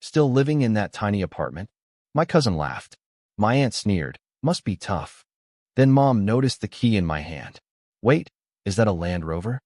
Still living in that tiny apartment? My cousin laughed. My aunt sneered. Must be tough. Then Mom noticed the key in my hand. Wait, is that a Land Rover?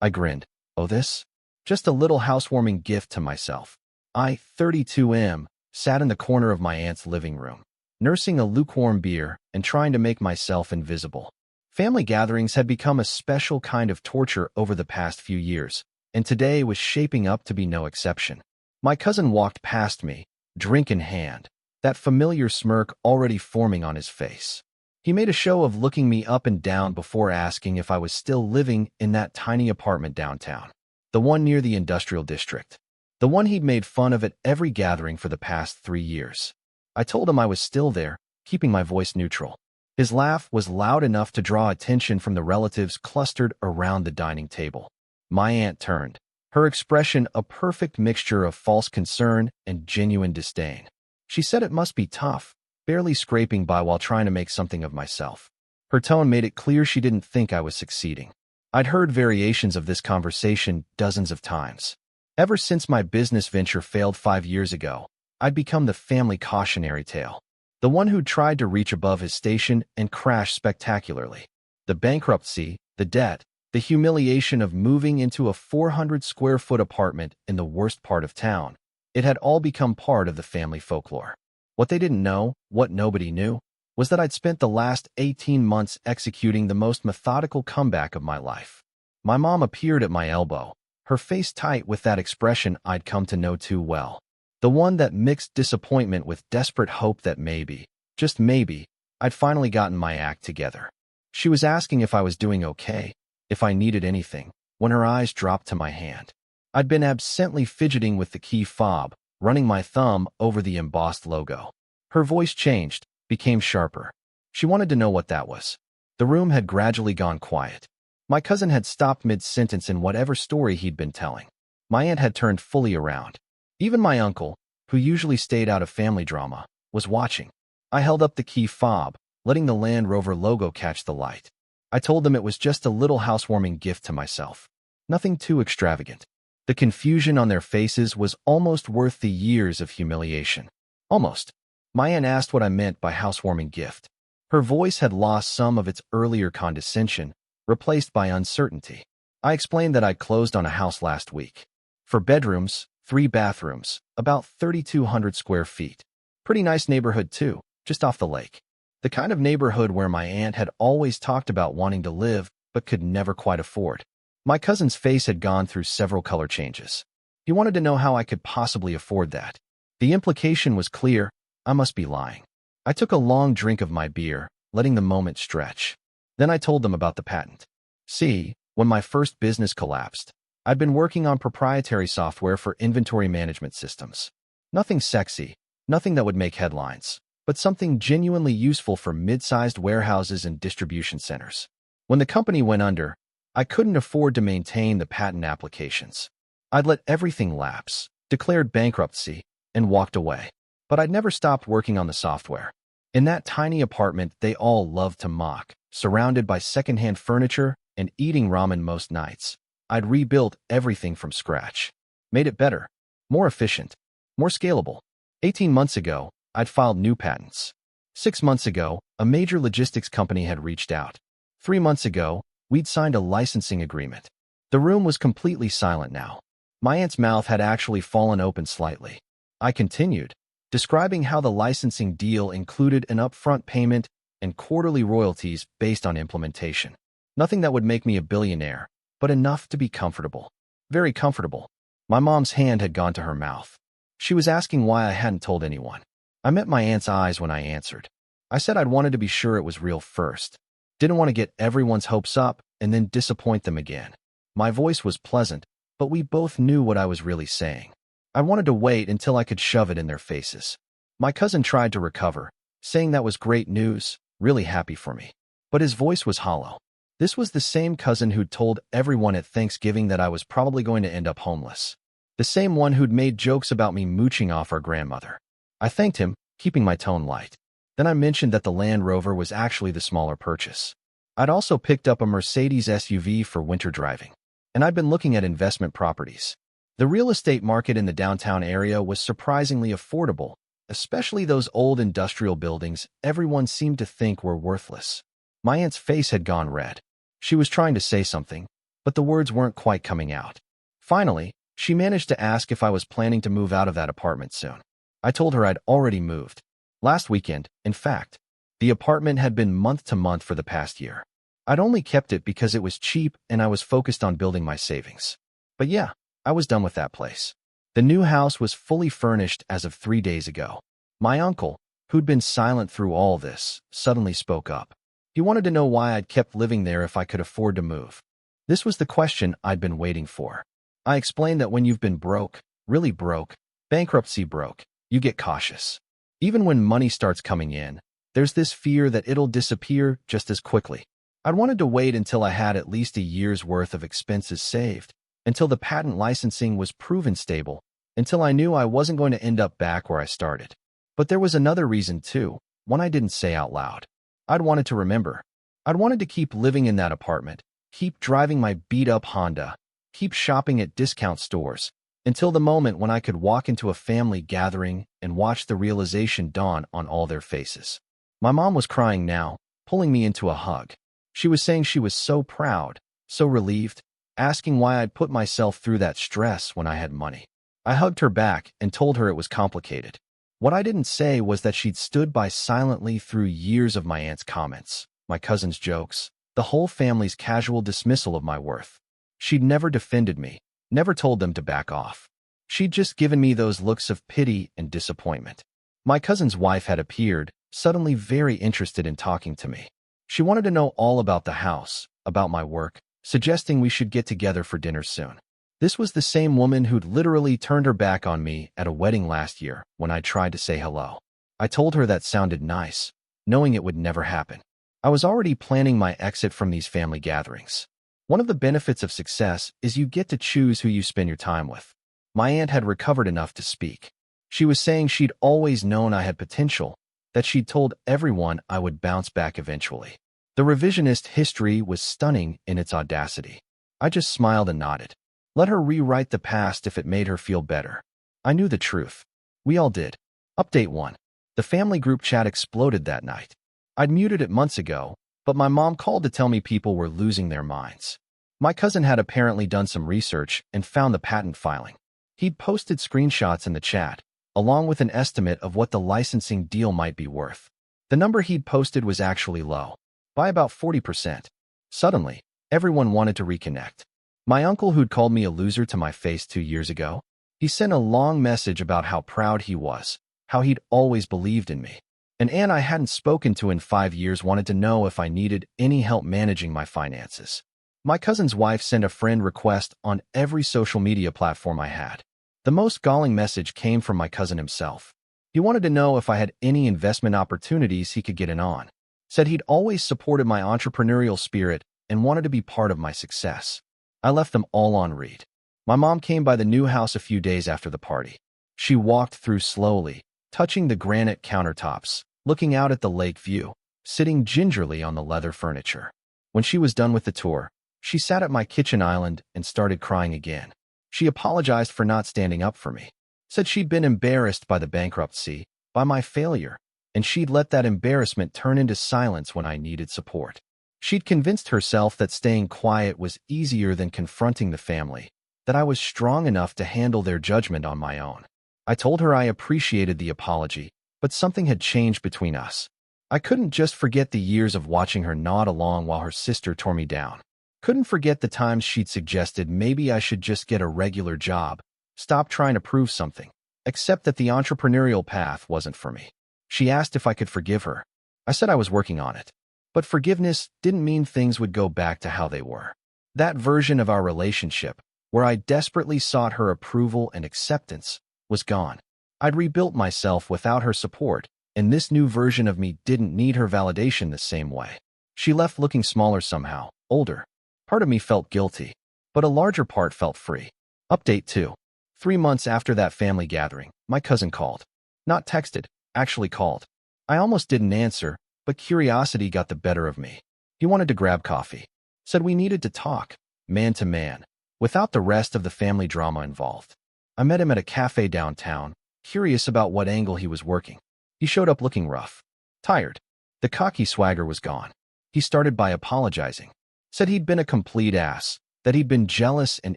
I grinned. Oh, this? Just a little housewarming gift to myself. I, 32M, sat in the corner of my aunt's living room, nursing a lukewarm beer and trying to make myself invisible. Family gatherings had become a special kind of torture over the past few years, and today was shaping up to be no exception. My cousin walked past me, drink in hand, that familiar smirk already forming on his face. He made a show of looking me up and down before asking if I was still living in that tiny apartment downtown, the one near the industrial district, the one he'd made fun of at every gathering for the past 3 years. I told him I was still there, keeping my voice neutral. His laugh was loud enough to draw attention from the relatives clustered around the dining table. My aunt turned, her expression a perfect mixture of false concern and genuine disdain. She said it must be tough, barely scraping by while trying to make something of myself. Her tone made it clear she didn't think I was succeeding. I'd heard variations of this conversation dozens of times. Ever since my business venture failed 5 years ago, I'd become the family cautionary tale. The one who tried to reach above his station and crashed spectacularly. The bankruptcy, the debt, the humiliation of moving into a 400-square-foot apartment in the worst part of town. It had all become part of the family folklore. What they didn't know, what nobody knew, was that I'd spent the last 18 months executing the most methodical comeback of my life. My mom appeared at my elbow, her face tight with that expression I'd come to know too well. The one that mixed disappointment with desperate hope that maybe, just maybe, I'd finally gotten my act together. She was asking if I was doing okay, if I needed anything, when her eyes dropped to my hand. I'd been absently fidgeting with the key fob, running my thumb over the embossed logo. Her voice changed, became sharper. She wanted to know what that was. The room had gradually gone quiet. My cousin had stopped mid-sentence in whatever story he'd been telling. My aunt had turned fully around. Even my uncle, who usually stayed out of family drama, was watching. I held up the key fob, letting the Land Rover logo catch the light. I told them it was just a little housewarming gift to myself. Nothing too extravagant. The confusion on their faces was almost worth the years of humiliation. Almost. My aunt asked what I meant by housewarming gift. Her voice had lost some of its earlier condescension, replaced by uncertainty. I explained that I'd closed on a house last week. For bedrooms, 3 bathrooms, about 3,200 square feet. Pretty nice neighborhood too, just off the lake. The kind of neighborhood where my aunt had always talked about wanting to live, but could never quite afford. My cousin's face had gone through several color changes. He wanted to know how I could possibly afford that. The implication was clear, I must be lying. I took a long drink of my beer, letting the moment stretch. Then I told them about the patent. See, when my first business collapsed, I'd been working on proprietary software for inventory management systems. Nothing sexy, nothing that would make headlines, but something genuinely useful for mid-sized warehouses and distribution centers. When the company went under, I couldn't afford to maintain the patent applications. I'd let everything lapse, declared bankruptcy, and walked away. But I'd never stopped working on the software. In that tiny apartment they all loved to mock, surrounded by secondhand furniture and eating ramen most nights. I'd rebuilt everything from scratch. Made it better, more efficient, more scalable. 18 months ago, I'd filed new patents. 6 months ago, a major logistics company had reached out. 3 months ago, we'd signed a licensing agreement. The room was completely silent now. My aunt's mouth had actually fallen open slightly. I continued, describing how the licensing deal included an upfront payment and quarterly royalties based on implementation. Nothing that would make me a billionaire, but enough to be comfortable. Very comfortable. My mom's hand had gone to her mouth. She was asking why I hadn't told anyone. I met my aunt's eyes when I answered. I said I'd wanted to be sure it was real first. Didn't want to get everyone's hopes up and then disappoint them again. My voice was pleasant, but we both knew what I was really saying. I wanted to wait until I could shove it in their faces. My cousin tried to recover, saying that was great news, really happy for me. But his voice was hollow. This was the same cousin who'd told everyone at Thanksgiving that I was probably going to end up homeless. The same one who'd made jokes about me mooching off our grandmother. I thanked him, keeping my tone light. Then I mentioned that the Land Rover was actually the smaller purchase. I'd also picked up a Mercedes SUV for winter driving. And I'd been looking at investment properties. The real estate market in the downtown area was surprisingly affordable, especially those old industrial buildings everyone seemed to think were worthless. My aunt's face had gone red. She was trying to say something, but the words weren't quite coming out. Finally, she managed to ask if I was planning to move out of that apartment soon. I told her I'd already moved. Last weekend, in fact. The apartment had been month to month for the past year. I'd only kept it because it was cheap and I was focused on building my savings. But yeah, I was done with that place. The new house was fully furnished as of 3 days ago. My uncle, who'd been silent through all this, suddenly spoke up. He wanted to know why I'd kept living there if I could afford to move. This was the question I'd been waiting for. I explained that when you've been broke, really broke, bankruptcy broke, you get cautious. Even when money starts coming in, there's this fear that it'll disappear just as quickly. I'd wanted to wait until I had at least a year's worth of expenses saved, until the patent licensing was proven stable, until I knew I wasn't going to end up back where I started. But there was another reason too, one I didn't say out loud. I'd wanted to remember. I'd wanted to keep living in that apartment, keep driving my beat-up Honda, keep shopping at discount stores, until the moment when I could walk into a family gathering and watch the realization dawn on all their faces. My mom was crying now, pulling me into a hug. She was saying she was so proud, so relieved, asking why I'd put myself through that stress when I had money. I hugged her back and told her it was complicated. What I didn't say was that she'd stood by silently through years of my aunt's comments, my cousin's jokes, the whole family's casual dismissal of my worth. She'd never defended me, never told them to back off. She'd just given me those looks of pity and disappointment. My cousin's wife had appeared, suddenly very interested in talking to me. She wanted to know all about the house, about my work, suggesting we should get together for dinner soon. This was the same woman who'd literally turned her back on me at a wedding last year when I tried to say hello. I told her that sounded nice, knowing it would never happen. I was already planning my exit from these family gatherings. One of the benefits of success is you get to choose who you spend your time with. My aunt had recovered enough to speak. She was saying she'd always known I had potential, that she'd told everyone I would bounce back eventually. The revisionist history was stunning in its audacity. I just smiled and nodded. Let her rewrite the past if it made her feel better. I knew the truth. We all did. Update 1. The family group chat exploded that night. I'd muted it months ago, but my mom called to tell me people were losing their minds. My cousin had apparently done some research and found the patent filing. He'd posted screenshots in the chat, along with an estimate of what the licensing deal might be worth. The number he'd posted was actually low, by about 40%. Suddenly, everyone wanted to reconnect. My uncle, who'd called me a loser to my face 2 years ago, he sent a long message about how proud he was, how he'd always believed in me. An aunt I hadn't spoken to in 5 years wanted to know if I needed any help managing my finances. My cousin's wife sent a friend request on every social media platform I had. The most galling message came from my cousin himself. He wanted to know if I had any investment opportunities he could get in on. Said he'd always supported my entrepreneurial spirit and wanted to be part of my success. I left them all on read. My mom came by the new house a few days after the party. She walked through slowly, touching the granite countertops, looking out at the lake view, sitting gingerly on the leather furniture. When she was done with the tour, she sat at my kitchen island and started crying again. She apologized for not standing up for me, said she'd been embarrassed by the bankruptcy, by my failure, and she'd let that embarrassment turn into silence when I needed support. She'd convinced herself that staying quiet was easier than confronting the family, that I was strong enough to handle their judgment on my own. I told her I appreciated the apology, but something had changed between us. I couldn't just forget the years of watching her nod along while her sister tore me down. Couldn't forget the times she'd suggested maybe I should just get a regular job, stop trying to prove something, except that the entrepreneurial path wasn't for me. She asked if I could forgive her. I said I was working on it. But forgiveness didn't mean things would go back to how they were. That version of our relationship, where I desperately sought her approval and acceptance, was gone. I'd rebuilt myself without her support, and this new version of me didn't need her validation the same way. She left looking smaller somehow, older. Part of me felt guilty, but a larger part felt free. Update 2. 3 months after that family gathering, my cousin called. Not texted, actually called. I almost didn't answer, but curiosity got the better of me. He wanted to grab coffee. Said we needed to talk, man to man. without the rest of the family drama involved. I met him at a cafe downtown, curious about what angle he was working. He showed up looking rough, tired. The cocky swagger was gone. He started by apologizing, said he'd been a complete ass, that he'd been jealous and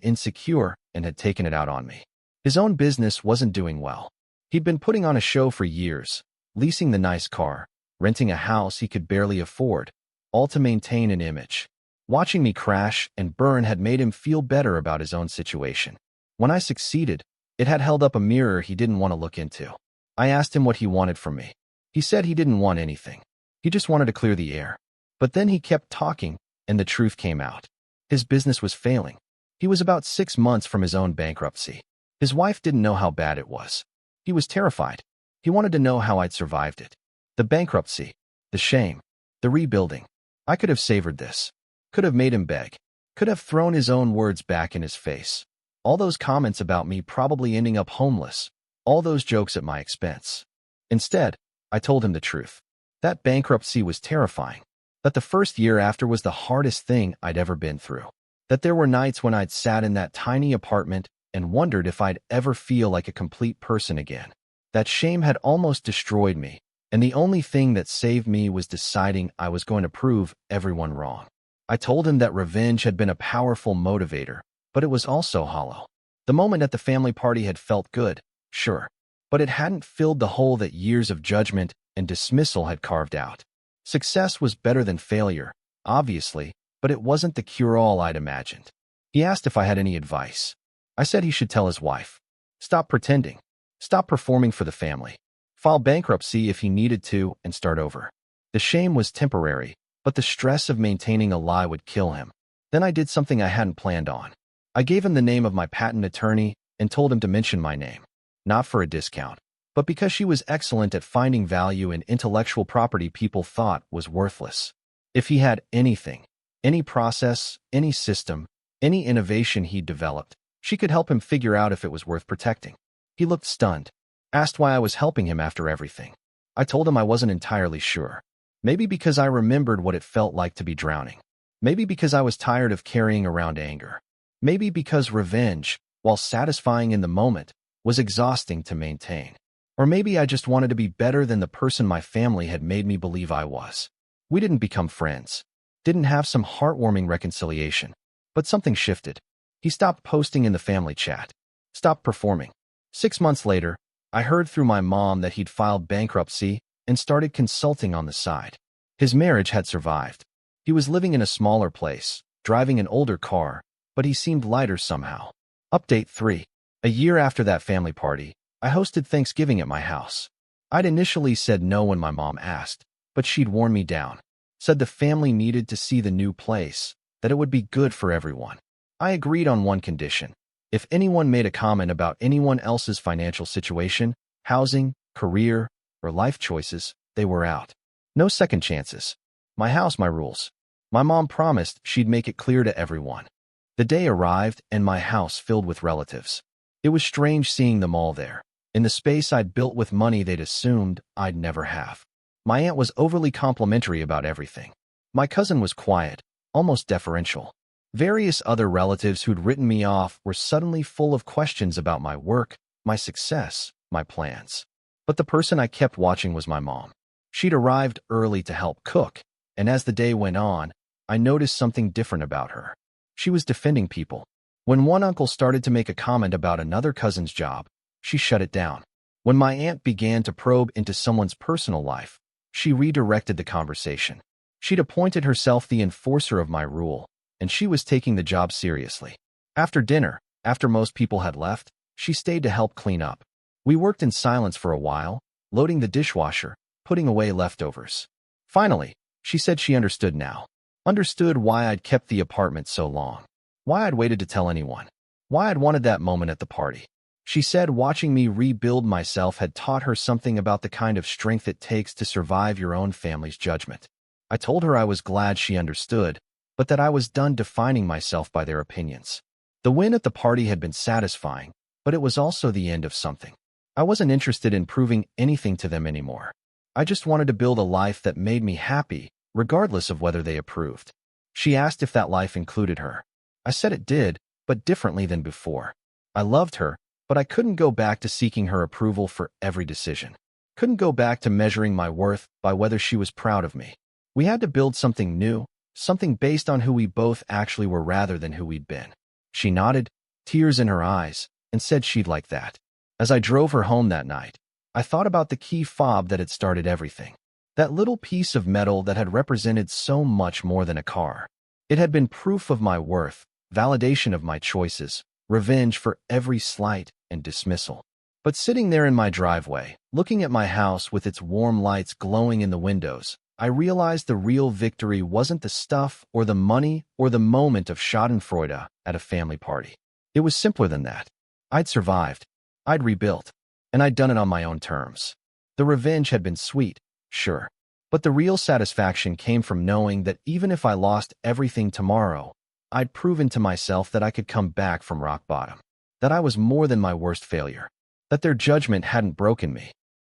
insecure and had taken it out on me. His own business wasn't doing well. He'd been putting on a show for years, leasing the nice car, renting a house he could barely afford, all to maintain an image. Watching me crash and burn had made him feel better about his own situation. When I succeeded, it had held up a mirror he didn't want to look into. I asked him what he wanted from me. He said he didn't want anything. He just wanted to clear the air. But then he kept talking, and the truth came out. His business was failing. He was about 6 months from his own bankruptcy. His wife didn't know how bad it was. He was terrified. He wanted to know how I'd survived it. The bankruptcy, the shame, the rebuilding. I could have savored this. Could have made him beg. Could have thrown his own words back in his face. All those comments about me probably ending up homeless. All those jokes at my expense. Instead, I told him the truth. That bankruptcy was terrifying. That the first year after was the hardest thing I'd ever been through. That there were nights when I'd sat in that tiny apartment and wondered if I'd ever feel like a complete person again. That shame had almost destroyed me, and the only thing that saved me was deciding I was going to prove everyone wrong. I told him that revenge had been a powerful motivator, but it was also hollow. The moment at the family party had felt good, sure, but it hadn't filled the hole that years of judgment and dismissal had carved out. Success was better than failure, obviously, but it wasn't the cure-all I'd imagined. He asked if I had any advice. I said he should tell his wife. Stop pretending. Stop performing for the family. File bankruptcy if he needed to and start over. The shame was temporary, but the stress of maintaining a lie would kill him. Then I did something I hadn't planned on. I gave him the name of my patent attorney and told him to mention my name. Not for a discount, but because she was excellent at finding value in intellectual property people thought was worthless. If he had anything, any process, any system, any innovation he'd developed, she could help him figure out if it was worth protecting. He looked stunned, asked why I was helping him after everything. I told him I wasn't entirely sure. Maybe because I remembered what it felt like to be drowning. Maybe because I was tired of carrying around anger. Maybe because revenge, while satisfying in the moment, was exhausting to maintain. Or maybe I just wanted to be better than the person my family had made me believe I was. We didn't become friends. Didn't have some heartwarming reconciliation. But something shifted. He stopped posting in the family chat. Stopped performing. 6 months later, I heard through my mom that he'd filed bankruptcy and started consulting on the side. His marriage had survived. He was living in a smaller place, driving an older car, but he seemed lighter somehow. Update 3. A year after that family party, I hosted Thanksgiving at my house. I'd initially said no when my mom asked, but she'd worn me down. Said the family needed to see the new place, that it would be good for everyone. I agreed on one condition. If anyone made a comment about anyone else's financial situation, housing, career, or life choices, they were out. No second chances. My house, my rules. My mom promised she'd make it clear to everyone. The day arrived and my house filled with relatives. It was strange seeing them all there, in the space I'd built with money they'd assumed I'd never have. My aunt was overly complimentary about everything. My cousin was quiet, almost deferential. Various other relatives who'd written me off were suddenly full of questions about my work, my success, my plans. But the person I kept watching was my mom. She'd arrived early to help cook, and as the day went on, I noticed something different about her. She was defending people. When one uncle started to make a comment about another cousin's job, she shut it down. When my aunt began to probe into someone's personal life, she redirected the conversation. She'd appointed herself the enforcer of my rule, and she was taking the job seriously. After dinner, after most people had left, she stayed to help clean up. We worked in silence for a while, loading the dishwasher, putting away leftovers. Finally, she said she understood now. Understood why I'd kept the apartment so long. Why I'd waited to tell anyone. Why I'd wanted that moment at the party. She said watching me rebuild myself had taught her something about the kind of strength it takes to survive your own family's judgment. I told her I was glad she understood, but that I was done defining myself by their opinions. The win at the party had been satisfying, but it was also the end of something. I wasn't interested in proving anything to them anymore. I just wanted to build a life that made me happy, regardless of whether they approved. She asked if that life included her. I said it did, but differently than before. I loved her, but I couldn't go back to seeking her approval for every decision. Couldn't go back to measuring my worth by whether she was proud of me. We had to build something new, something based on who we both actually were rather than who we'd been. She nodded, tears in her eyes, and said she'd like that. As I drove her home that night, I thought about the key fob that had started everything. That little piece of metal that had represented so much more than a car. It had been proof of my worth, validation of my choices, revenge for every slight and dismissal. But sitting there in my driveway, looking at my house with its warm lights glowing in the windows, I realized the real victory wasn't the stuff or the money or the moment of schadenfreude at a family party. It was simpler than that. I'd survived, I'd rebuilt, and I'd done it on my own terms. The revenge had been sweet, sure, but the real satisfaction came from knowing that even if I lost everything tomorrow, I'd proven to myself that I could come back from rock bottom, that I was more than my worst failure, that their judgment hadn't broken me,